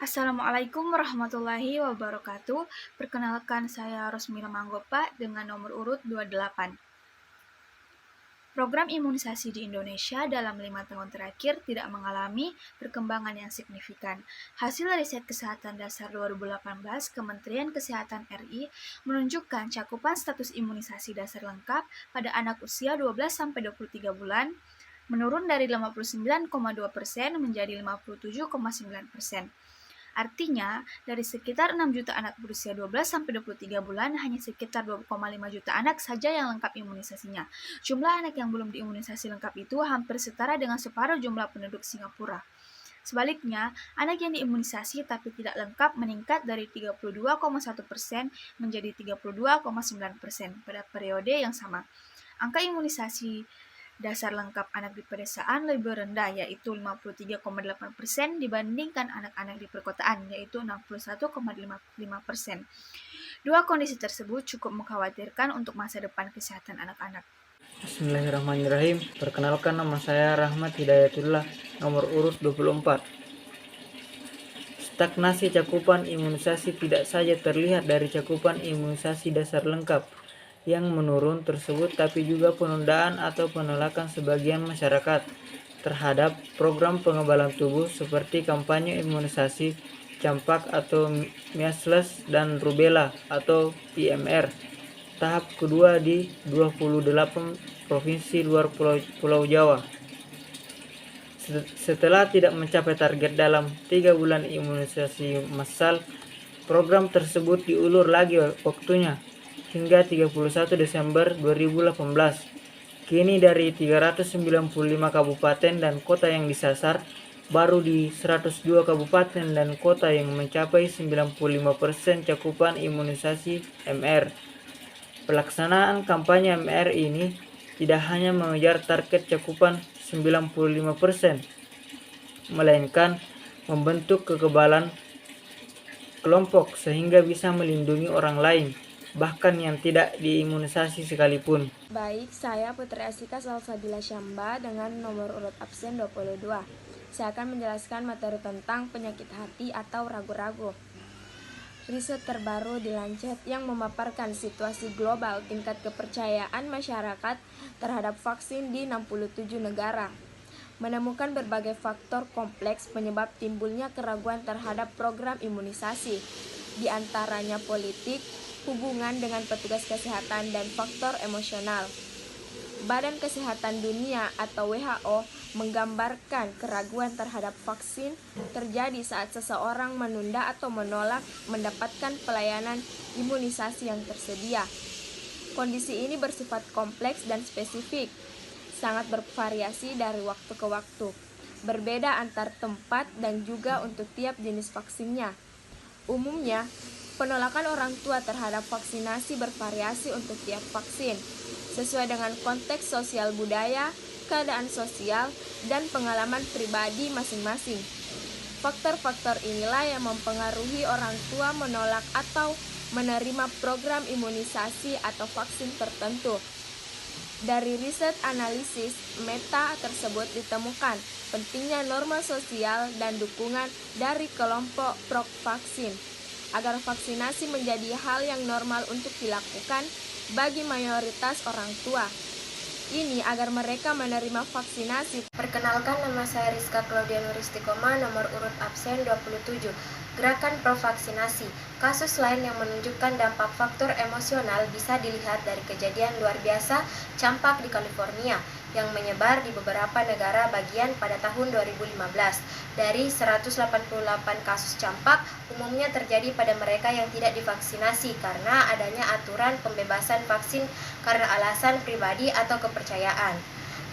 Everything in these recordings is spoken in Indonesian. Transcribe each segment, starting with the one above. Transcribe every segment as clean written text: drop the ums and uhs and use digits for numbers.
Assalamualaikum warahmatullahi wabarakatuh. Perkenalkan, saya Rosmila Manggopa dengan nomor urut 28. Program imunisasi di Indonesia dalam 5 tahun terakhir tidak mengalami perkembangan yang signifikan. Hasil riset Kesehatan Dasar 2018 Kementerian Kesehatan RI menunjukkan cakupan status imunisasi dasar lengkap pada anak usia 12-23 bulan menurun dari 59,2% menjadi 57,9%. Artinya, dari sekitar 6 juta anak berusia 12-23 bulan, hanya sekitar 2,5 juta anak saja yang lengkap imunisasinya. Jumlah anak yang belum diimunisasi lengkap itu hampir setara dengan separuh jumlah penduduk Singapura. Sebaliknya, anak yang diimunisasi tapi tidak lengkap meningkat dari 32,1% menjadi 32,9% pada periode yang sama. Angka imunisasi dasar lengkap anak di pedesaan lebih rendah, yaitu 53,8% dibandingkan anak-anak di perkotaan, yaitu 61,5%. Dua kondisi tersebut cukup mengkhawatirkan untuk masa depan kesehatan anak-anak. Bismillahirrahmanirrahim. Perkenalkan, nama saya Rahmat Hidayatullah, nomor urut 24. Stagnasi cakupan imunisasi tidak saja terlihat dari cakupan imunisasi dasar lengkap yang menurun tersebut, tapi juga penundaan atau penolakan sebagian masyarakat terhadap program pengebalan tubuh seperti kampanye imunisasi campak atau measles dan rubella atau PMR tahap kedua di 28 provinsi luar Pulau Jawa. Setelah tidak mencapai target dalam 3 bulan imunisasi massal, program tersebut diulur lagi waktunya hingga 31 Desember 2018. Kini dari 395 kabupaten dan kota yang disasar, baru di 102 kabupaten dan kota yang mencapai 95% cakupan imunisasi MR. Pelaksanaan kampanye MR ini tidak hanya mengejar target cakupan 95%, melainkan membentuk kekebalan kelompok sehingga bisa melindungi orang lain, bahkan yang tidak diimunisasi sekalipun. Baik, saya Putri Asika Salsabila Syamba dengan nomor urut absen 22. Saya akan menjelaskan materi tentang penyakit hati atau ragu-ragu. Riset terbaru di Lancet yang memaparkan situasi global tingkat kepercayaan masyarakat terhadap vaksin di 67 negara menemukan berbagai faktor kompleks penyebab timbulnya keraguan terhadap program imunisasi, di antaranya politik, hubungan dengan petugas kesehatan, dan faktor emosional. Badan Kesehatan Dunia atau WHO menggambarkan keraguan terhadap vaksin terjadi saat seseorang menunda atau menolak mendapatkan pelayanan imunisasi yang tersedia. Kondisi ini bersifat kompleks dan spesifik, sangat bervariasi dari waktu ke waktu, berbeda antar tempat dan juga untuk tiap jenis vaksinnya. Umumnya, penolakan orang tua terhadap vaksinasi bervariasi untuk tiap vaksin, sesuai dengan konteks sosial budaya, keadaan sosial, dan pengalaman pribadi masing-masing. Faktor-faktor inilah yang mempengaruhi orang tua menolak atau menerima program imunisasi atau vaksin tertentu. Dari riset analisis meta tersebut ditemukan pentingnya norma sosial dan dukungan dari kelompok pro-vaksin agar vaksinasi menjadi hal yang normal untuk dilakukan bagi mayoritas orang tua. Ini agar mereka menerima vaksinasi. Perkenalkan, nama saya Rizka Claudia Nuristikoma, nomor urut absen 27. Gerakan pro-vaksinasi. Kasus lain yang menunjukkan dampak faktor emosional bisa dilihat dari kejadian luar biasa campak di California yang menyebar di beberapa negara bagian pada tahun 2015. Dari 188 kasus campak, umumnya terjadi pada mereka yang tidak divaksinasi karena adanya aturan pembebasan vaksin karena alasan pribadi atau kepercayaan.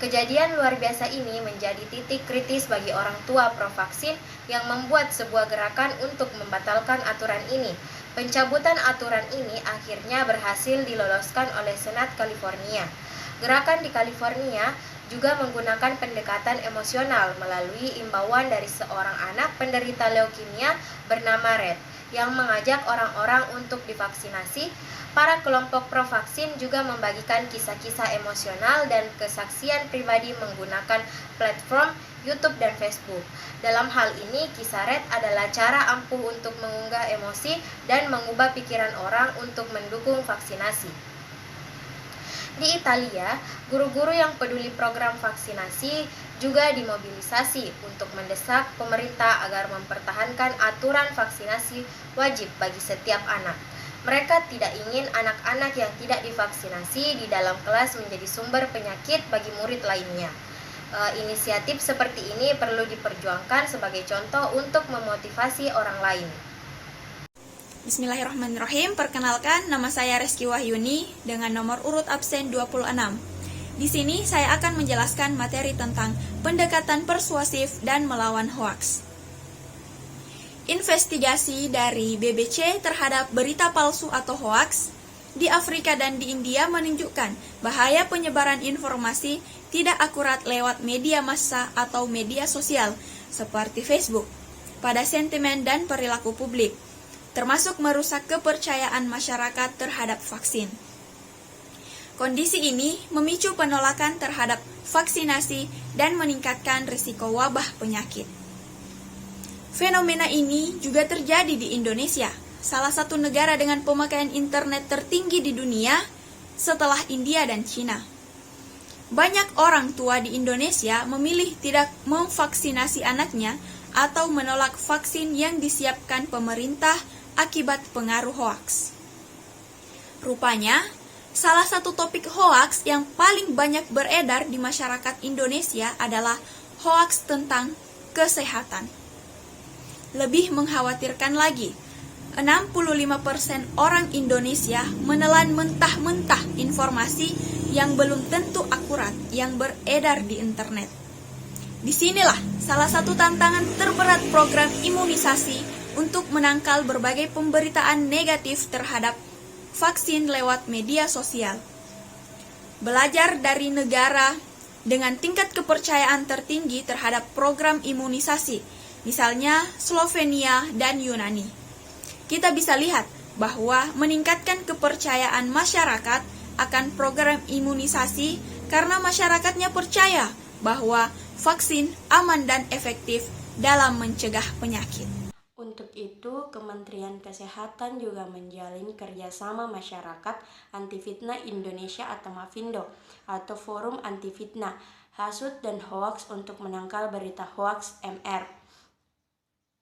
Kejadian luar biasa ini menjadi titik kritis bagi orang tua pro-vaksin yang membuat sebuah gerakan untuk membatalkan aturan ini. Pencabutan aturan ini akhirnya berhasil diloloskan oleh Senat California. Gerakan di California juga menggunakan pendekatan emosional melalui imbauan dari seorang anak penderita leukemia bernama Red yang mengajak orang-orang untuk divaksinasi. Para kelompok pro-vaksin juga membagikan kisah-kisah emosional dan kesaksian pribadi menggunakan platform YouTube, dan Facebook. Dalam hal ini, Kisaret adalah cara ampuh untuk mengunggah emosi dan mengubah pikiran orang untuk mendukung vaksinasi. Di Italia, guru-guru yang peduli program vaksinasi juga dimobilisasi untuk mendesak pemerintah agar mempertahankan aturan vaksinasi wajib bagi setiap anak. Mereka tidak ingin anak-anak yang tidak divaksinasi di dalam kelas menjadi sumber penyakit bagi murid lainnya. Inisiatif seperti ini perlu diperjuangkan sebagai contoh untuk memotivasi orang lain. Bismillahirrahmanirrahim. Perkenalkan, nama saya Reski Wahyuni dengan nomor urut absen 26. Di sini saya akan menjelaskan materi tentang pendekatan persuasif dan melawan hoaks. Investigasi dari BBC terhadap berita palsu atau hoaks di Afrika dan di India menunjukkan bahaya penyebaran informasi tidak akurat lewat media massa atau media sosial seperti Facebook pada sentimen dan perilaku publik, termasuk merusak kepercayaan masyarakat terhadap vaksin. Kondisi ini memicu penolakan terhadap vaksinasi dan meningkatkan risiko wabah penyakit. Fenomena ini juga terjadi di Indonesia, salah satu negara dengan pemakaian internet tertinggi di dunia setelah India dan Cina. Banyak orang tua di Indonesia memilih tidak memvaksinasi anaknya atau menolak vaksin yang disiapkan pemerintah akibat pengaruh hoaks. Rupanya, salah satu topik hoaks yang paling banyak beredar di masyarakat Indonesia adalah hoaks tentang kesehatan. Lebih mengkhawatirkan lagi, 65% orang Indonesia menelan mentah-mentah informasi yang belum tentu akurat yang beredar di internet. Disinilah salah satu tantangan terberat program imunisasi untuk menangkal berbagai pemberitaan negatif terhadap vaksin lewat media sosial. Belajar dari negara dengan tingkat kepercayaan tertinggi terhadap program imunisasi, misalnya Slovenia dan Yunani. Kita bisa lihat bahwa meningkatkan kepercayaan masyarakat akan program imunisasi karena masyarakatnya percaya bahwa vaksin aman dan efektif dalam mencegah penyakit. Untuk itu, Kementerian Kesehatan juga menjalin kerjasama masyarakat anti fitnah Indonesia atau MAFINDO atau Forum Anti Fitnah, Hasut dan Hoaks untuk menangkal berita hoaks MR.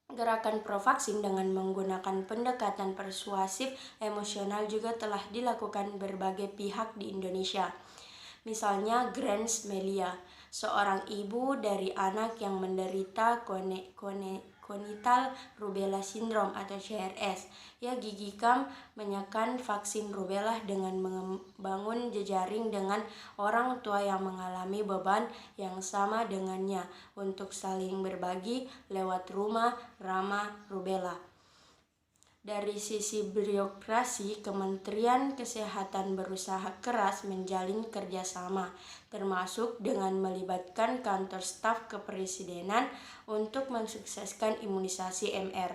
Gerakan pro-vaksin dengan menggunakan pendekatan persuasif emosional juga telah dilakukan berbagai pihak di Indonesia. Misalnya Grace Melia, seorang ibu dari anak yang menderita congenital rubella syndrome atau CRS. Ia gigikam menyekan vaksin rubella dengan membangun jejaring dengan orang tua yang mengalami beban yang sama dengannya untuk saling berbagi lewat rumah ramah rubella. Dari sisi birokrasi, Kementerian Kesehatan berusaha keras menjalin kerjasama, termasuk dengan melibatkan kantor staf kepresidenan untuk mensukseskan imunisasi MR.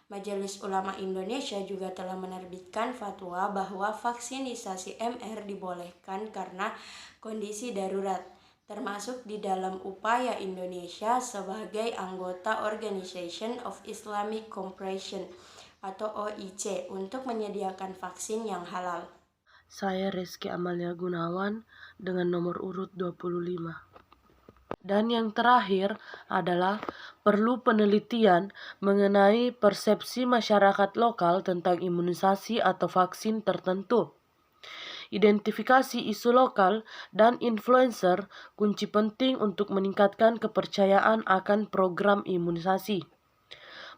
Majelis Ulama Indonesia juga telah menerbitkan fatwa bahwa vaksinisasi MR dibolehkan karena kondisi darurat, termasuk di dalam upaya Indonesia sebagai anggota Organization of Islamic Cooperation atau OIC untuk menyediakan vaksin yang halal. Saya Reski Amalia Gunawan dengan nomor urut 25. Dan yang terakhir adalah perlu penelitian mengenai persepsi masyarakat lokal tentang imunisasi atau vaksin tertentu. Identifikasi isu lokal dan influencer kunci penting untuk meningkatkan kepercayaan akan program imunisasi.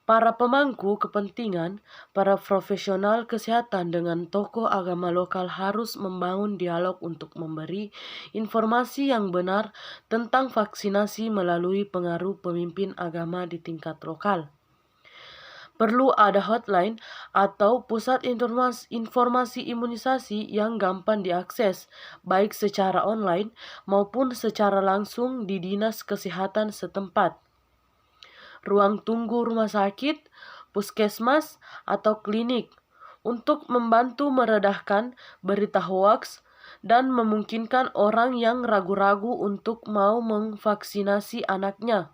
Para pemangku kepentingan, para profesional kesehatan dengan tokoh agama lokal harus membangun dialog untuk memberi informasi yang benar tentang vaksinasi melalui pengaruh pemimpin agama di tingkat lokal. Perlu ada hotline atau pusat informasi imunisasi yang gampang diakses, baik secara online maupun secara langsung di dinas kesehatan setempat. Ruang tunggu rumah sakit, puskesmas, atau klinik untuk membantu meredahkan berita hoaks dan memungkinkan orang yang ragu-ragu untuk mau memvaksinasi anaknya.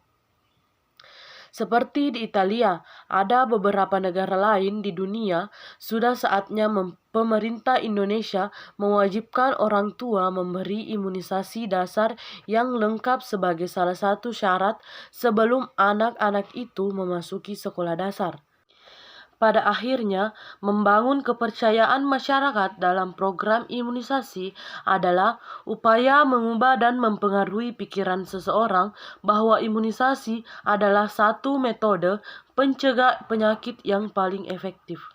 Seperti di Italia, ada beberapa negara lain di dunia, sudah saatnya pemerintah Indonesia mewajibkan orang tua memberi imunisasi dasar yang lengkap sebagai salah satu syarat sebelum anak-anak itu memasuki sekolah dasar. Pada akhirnya, membangun kepercayaan masyarakat dalam program imunisasi adalah upaya mengubah dan mempengaruhi pikiran seseorang bahwa imunisasi adalah satu metode pencegah penyakit yang paling efektif.